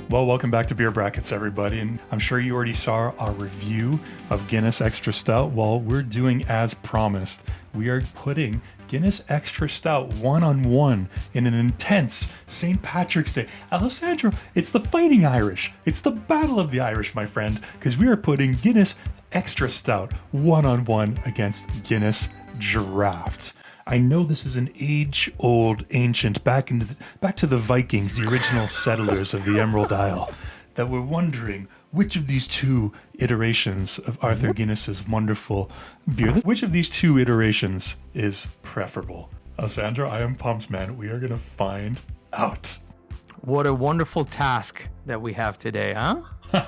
Well, welcome back to Beer Brackets, everybody. And I'm sure you already saw our review of Guinness Extra Stout. Well, we're doing as promised. We are putting Guinness Extra Stout one-on-one in an intense St. Patrick's Day. Alessandro, it's the Fighting Irish. It's the Battle of the Irish, my friend, because we are putting Guinness Extra Stout one-on-one against Guinness Draught. I know this is an age-old ancient back to the Vikings, the original settlers of the Emerald Isle, that were wondering which of these two iterations of Arthur Guinness's wonderful beer, which of these two iterations is preferable. Alessandro, I am pumped, man. We are going to find out. What a wonderful task that we have today, huh?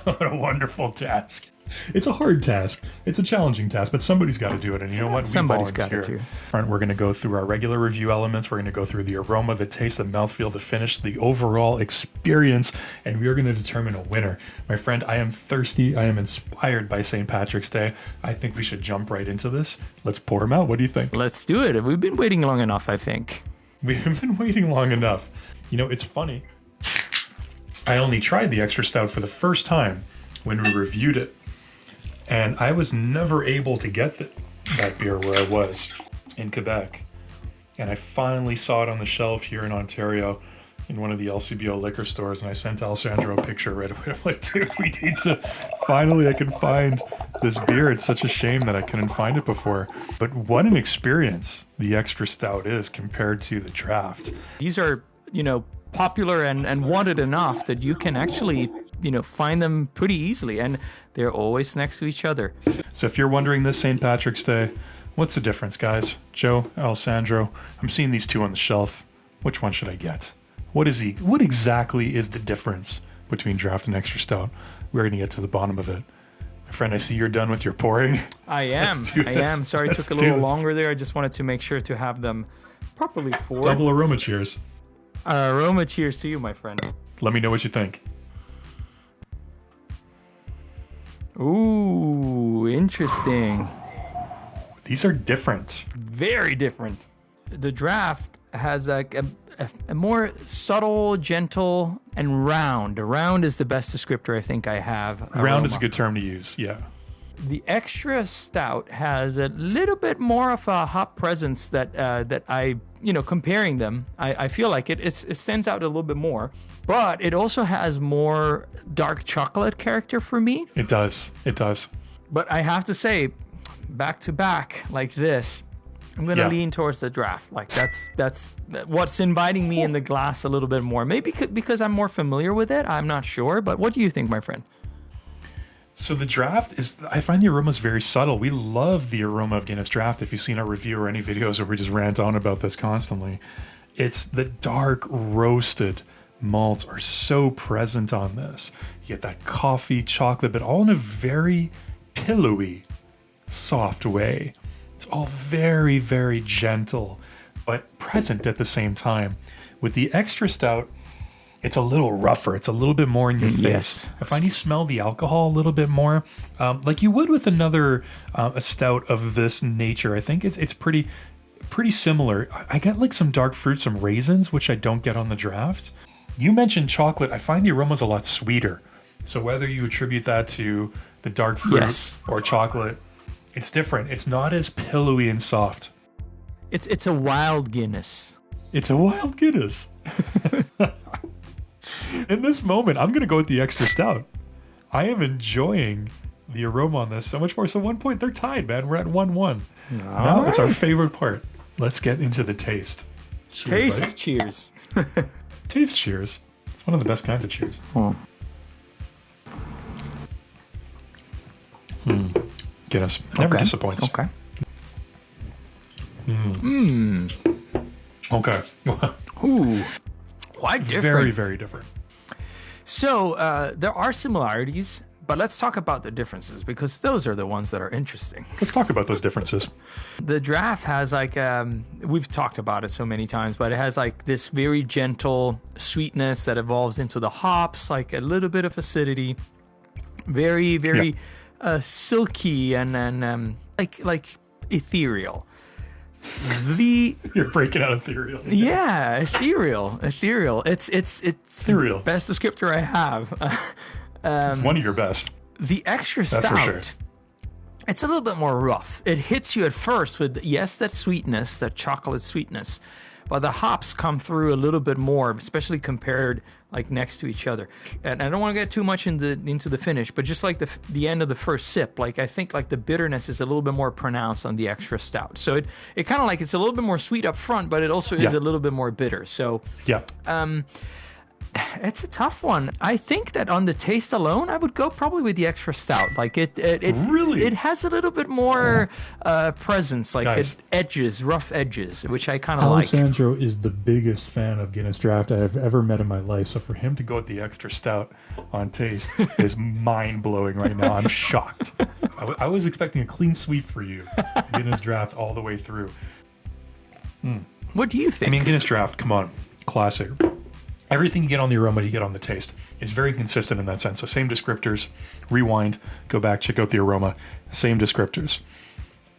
What a wonderful task. It's a hard task. It's a challenging task, but somebody's got to do it. And you know what? Somebody's got to do. We're going to go through our regular review elements. We're going to go through the aroma, the taste, the mouthfeel, the finish, the overall experience, and we are going to determine a winner. My friend, I am thirsty. I am inspired by St. Patrick's Day. I think we should jump right into this. Let's pour them out. What do you think? Let's do it. We've been waiting long enough, I think. We've been waiting long enough. You know, it's funny. I only tried the Extra Stout for the first time when we reviewed it. And I was never able to get that beer where I was in Quebec. And I finally saw it on the shelf here in Ontario in one of the LCBO liquor stores. And I sent Alessandro a picture right away. I'm like, dude, we need to, finally I can find this beer. It's such a shame that I couldn't find it before. But what an experience the Extra Stout is compared to the Draft. These are, popular and wanted enough that you can actually find them pretty easily, and they're always next to each other. So if you're wondering this St. Patrick's Day, what's the difference, guys? Joe, Alessandro, I'm seeing these two on the shelf. Which one should I get? What exactly is the difference between Draft and Extra Stout? We're going to get to the bottom of it. My friend, I see you're done with your pouring. I am. Sorry, it took a little longer there. I just wanted to make sure to have them properly poured. Double aroma cheers. Aroma cheers to you, my friend. Let me know what you think. Ooh, interesting. These are different. Very different. The Draft has a more subtle, gentle, and round. Round is the best descriptor I think I have. Round aroma. is a good term to use, yeah. The Extra Stout has a little bit more of a hop presence that I, comparing them, I feel like it stands out a little bit more. But it also has more dark chocolate character for me. It does. But I have to say, back to back like this, I'm going to lean towards the Draft. Like that's what's inviting me in the glass a little bit more. Maybe because I'm more familiar with it. I'm not sure. But what do you think, my friend? So the Draft I find the aroma is very subtle. We love the aroma of Guinness Draught. If you've seen our review or any videos where we just rant on about this constantly, it's the dark roasted malts are so present on this. You get that coffee, chocolate, but all in a very pillowy, soft way. It's all very, very gentle, but present at the same time. With the Extra Stout, it's a little rougher. It's a little bit more in your face. Yes. I find you smell the alcohol a little bit more, like you would with another a stout of this nature. I think it's pretty similar. I get like some dark fruit, some raisins, which I don't get on the Draft. You mentioned chocolate. I find the aroma's a lot sweeter. So whether you attribute that to the dark fruit or chocolate, it's different. It's not as pillowy and soft. It's a wild Guinness. It's a wild Guinness. In this moment, I'm going to go with the Extra Stout. I am enjoying the aroma on this so much more. So 1 point, they're tied, man. We're at 1-1. Now it's our favorite part. Let's get into the taste. Cheers, buddy. Cheers. Taste cheers. It's one of the best kinds of cheers. Guinness never disappoints. Okay. Okay. Ooh, quite different. Very, very different. So there are similarities, but let's talk about the differences because those are the ones that are interesting. Let's talk about those differences. The Draft has we've talked about it so many times, but it has like this very gentle sweetness that evolves into the hops, like a little bit of acidity, very, very silky and like ethereal. You're breaking out ethereal. Yeah, ethereal. It's Ethereal. the best descriptor I have. It's one of your best. The extra stout. That's for sure. It's a little bit more rough. It hits you at first with, yes, that sweetness, that chocolate sweetness, but the hops come through a little bit more, especially compared like next to each other. And I don't want to get too much into the finish, but just like the end of the first sip, like I think like the bitterness is a little bit more pronounced on the extra stout. So it kind of like it's a little bit more sweet up front, but it also is a little bit more bitter. So yeah. It's a tough one. I think that on the taste alone, I would go probably with the extra stout. Like it Really? it has a little bit more presence, like Guys. rough edges, which I kind of like. Alessandro is the biggest fan of Guinness Draught I've ever met in my life. So for him to go with the extra stout on taste is mind blowing right now. I'm shocked. I was expecting a clean sweep for you. Guinness Draught all the way through. What do you think? I mean, Guinness Draught, come on, classic. Everything you get on the aroma, you get on the taste. It's very consistent in that sense. So same descriptors, rewind, go back, check out the aroma, same descriptors.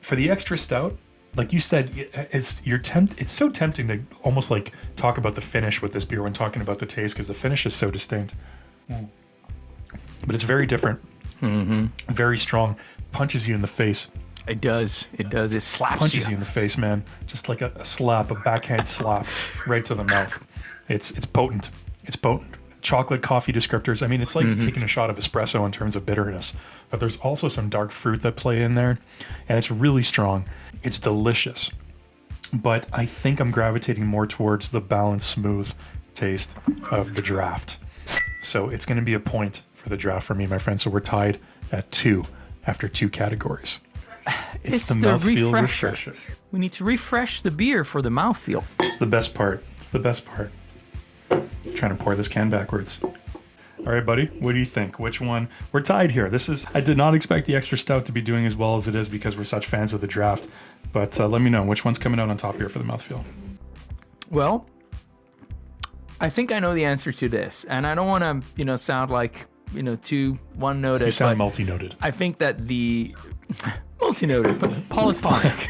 For the extra stout, like you said, it's so tempting to almost like talk about the finish with this beer when talking about the taste, because the finish is so distinct. But it's very different, very strong, punches you in the face. It does. It slaps Punches you in the face, man. Just like a slap, a backhand slap right to the mouth. It's potent. It's potent. Chocolate, coffee descriptors. I mean, it's like taking a shot of espresso in terms of bitterness. But there's also some dark fruit that play in there. And it's really strong. It's delicious. But I think I'm gravitating more towards the balanced, smooth taste of the draft. So it's going to be a point for the draft for me, my friend. So we're tied at 2 after 2 categories. It's the mouthfeel refresher. We need to refresh the beer for the mouthfeel. It's the best part. It's the best part. Trying to pour this can backwards. All right, buddy. What do you think? Which one? We're tied here. I did not expect the extra stout to be doing as well as it is because we're such fans of the draft. But let me know which one's coming out on top here for the mouthfeel. Well, I think I know the answer to this, and I don't want to, sound like, too one-noted. You sound multi-noted. I think that the multi-noted, but polyphonic.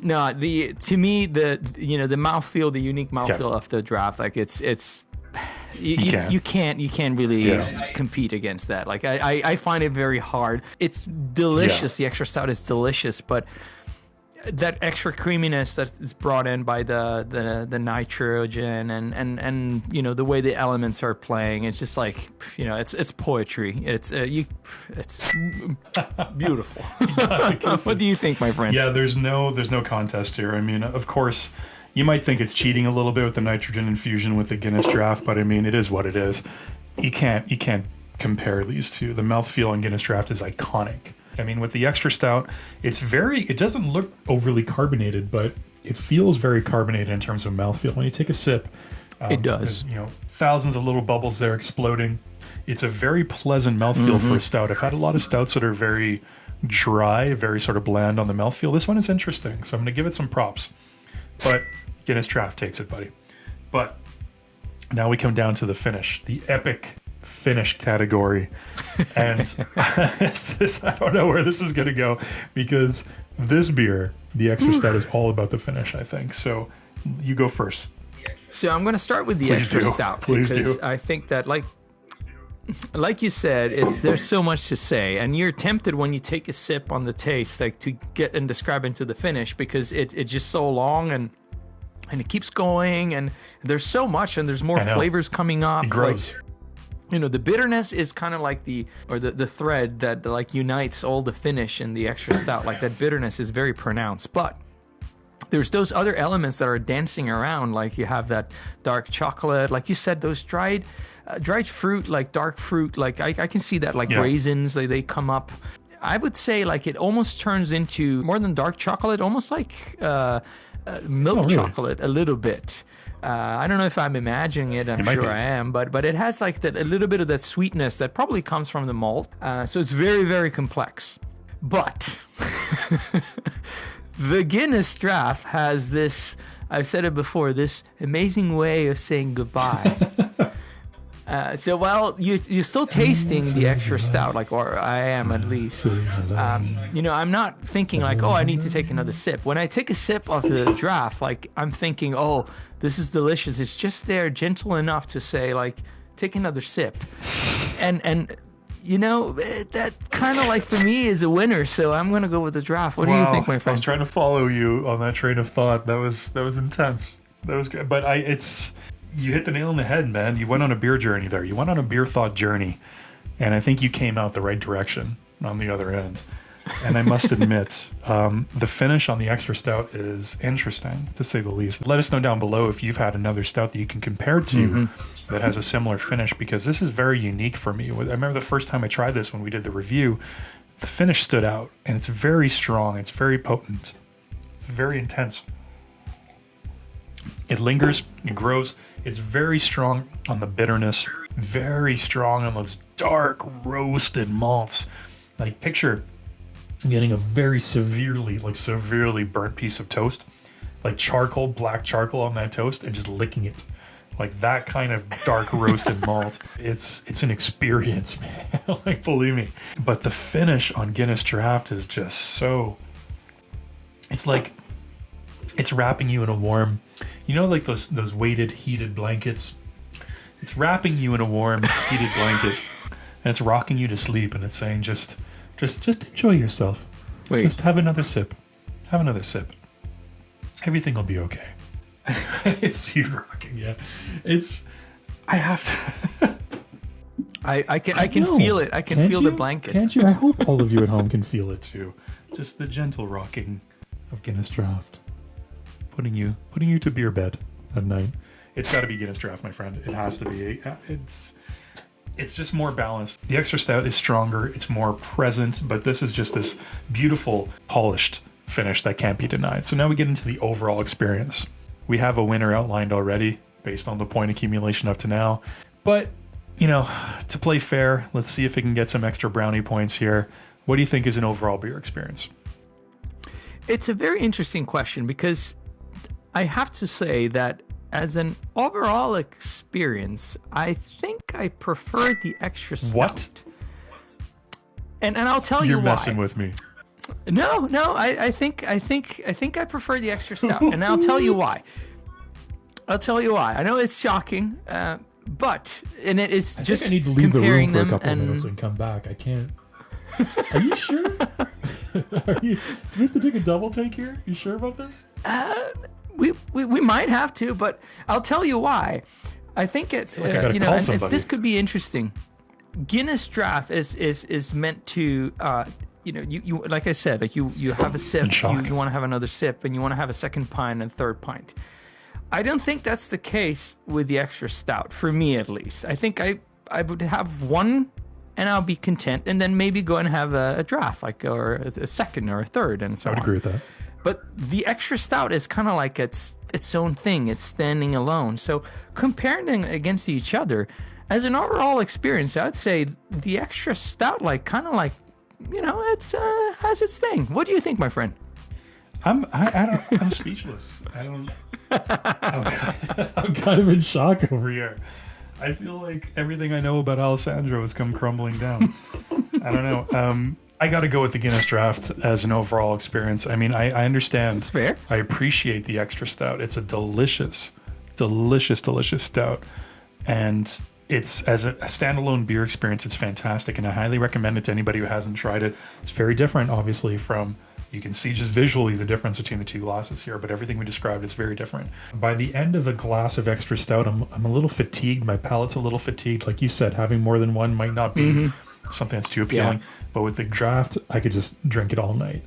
No, to me the mouthfeel, the unique mouthfeel of the draft, like you can't really compete against that. Like I find it very hard. It's delicious. The extra stout is delicious, but that extra creaminess that is brought in by the nitrogen and the way the elements are playing, it's just like it's poetry. It's beautiful. What do you think, my friend? Yeah, there's no contest here. I mean, of course, you might think it's cheating a little bit with the nitrogen infusion with the Guinness Draught, but I mean, it is what it is. You can't compare these two. The mouthfeel on Guinness Draught is iconic. I mean, with the extra stout, it doesn't look overly carbonated, but it feels very carbonated in terms of mouthfeel. When you take a sip, it does. There's, thousands of little bubbles there exploding. It's a very pleasant mouthfeel for a stout. I've had a lot of stouts that are very dry, very sort of bland on the mouthfeel. This one is interesting, so I'm going to give it some props. But Guinness Draught takes it, buddy. But now we come down to the finish, the epic finish category. And I don't know where this is going to go, because this beer, the extra stout, is all about the finish, I think. So you go first. So I'm going to start with the extra stout. Please because do. I think that like you said, there's so much to say, and you're tempted when you take a sip on the taste, like to get and describe into the finish, because it's just so long and it keeps going, and there's so much, and there's more flavors coming up. It grows. The bitterness is kind of like the thread that like unites all the finish in the extra stout. Like that bitterness is very pronounced, but there's those other elements that are dancing around. Like you have that dark chocolate, like you said, those dried fruit, like dark fruit. Like I can see that, like raisins, they come up. I would say like it almost turns into more than dark chocolate, almost like milk chocolate a little bit. I don't know if I'm imagining it. I'm sure I am, but it has like a little bit of that sweetness that probably comes from the malt. So it's very, very complex. But the Guinness Draught has this, I've said it before, this amazing way of saying goodbye. So while you're still tasting the extra stout, like, or I am at least, I'm not thinking like, oh, I need to take another sip. When I take a sip of the draft, like, I'm thinking, oh, this is delicious. It's just there, gentle enough to say, like, take another sip, and that kind of like for me is a winner. So I'm gonna go with the draft. What do you think, my friend? I was trying to follow you on that train of thought. That was intense. That was good. But you hit the nail on the head, man. You went on a beer journey there. You went on a beer thought journey, and I think you came out the right direction on the other end. And I must admit, the finish on the extra stout is interesting, to say the least. Let us know down below if you've had another stout that you can compare to that has a similar finish, because this is very unique for me. I remember the first time I tried this when we did the review, the finish stood out, and it's very strong. It's very potent. It's very intense. It lingers, it grows. It's very strong on the bitterness, very strong on those dark roasted malts. Like, picture getting a very severely burnt piece of toast, like charcoal, black charcoal on that toast, and just licking it. Like that kind of dark roasted malt. It's an experience, man. Like, believe me. But the finish on Guinness Draught is just so... It's like... It's wrapping you in a warm... like those weighted, heated blankets? It's wrapping you in a warm, heated blanket, and it's rocking you to sleep, and it's saying, just enjoy yourself. Wait. Just have another sip. Have another sip. Everything will be okay. It's you rocking, yeah. I have to... I can feel it. I can feel the blanket. Can't you? I hope all of you at home can feel it too. Just the gentle rocking of Guinness Draught. Putting you to beer bed at night. It's got to be Guinness Draught, my friend. It has to be. It's just more balanced. The extra stout is stronger. It's more present, but this is just this beautiful, polished finish that can't be denied. So now we get into the overall experience. We have a winner outlined already based on the point accumulation up to now. But, to play fair, let's see if we can get some extra brownie points here. What do you think is an overall beer experience? It's a very interesting question, because I have to say that as an overall experience, I think I prefer the extra stout. What? And I'll tell you why. You're messing with me. No, I think I prefer the extra stout, and I'll tell you why. I know it's shocking, but it is just I need to leave the room for a couple of minutes and come back. I can't. Are you sure? Do we have to take a double take here? You sure about this? We might have to, but I'll tell you why. I think it this could be interesting. Guinness Draught is meant to you like I said, like you have a sip, you want to have another sip, and you want to have a second pint and third pint. I don't think that's the case with the extra stout, for me at least. I think I would have one and I'll be content, and then maybe go and have a draft, or a second or a third, and so on. I would agree with that. But the extra stout is kind of like its own thing. It's standing alone. So comparing them against each other, as an overall experience, I'd say the extra stout, it's has its thing. What do you think, my friend? I'm speechless. I'm kind of in shock over here. I feel like everything I know about Alessandro has come crumbling down. I don't know. I got to go with the Guinness Draught as an overall experience. I mean, I understand. That's fair. I appreciate the extra stout. It's a delicious stout. And it's, as a standalone beer experience, it's fantastic. And I highly recommend it to anybody who hasn't tried it. It's very different, obviously, from... You can see just visually the difference between the two glasses here, but everything we described is very different. By the end of a glass of extra stout, I'm a little fatigued. My palate's a little fatigued. Like you said, having more than one might not be something that's too appealing. Yeah. But with the draft, I could just drink it all night.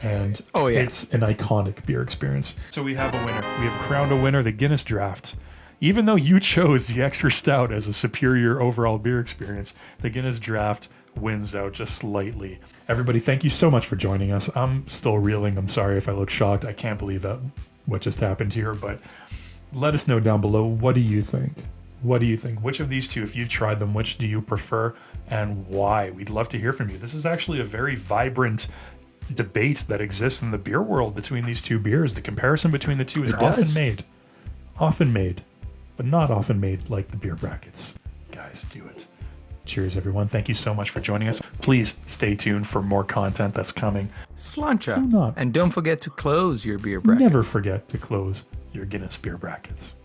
And it's an iconic beer experience. So we have a winner. We have crowned a winner, the Guinness Draught. Even though you chose the extra stout as a superior overall beer experience, the Guinness Draught wins out just slightly. Everybody, thank you so much for joining us. I'm still reeling. I'm sorry if I look shocked. I can't believe that what just happened here, but let us know down below. What do you think? What do you think? Which of these two, if you've tried them, which do you prefer and why? We'd love to hear from you. This is actually a very vibrant debate that exists in the beer world between these two beers. The comparison between the two is often made, but not often made like the beer brackets, guys. guys do it. Cheers, everyone. Thank you so much for joining us. Please stay tuned for more content that's coming. Sláinte. Do not. And don't forget to close your beer bracket. Never forget to close your Guinness beer brackets.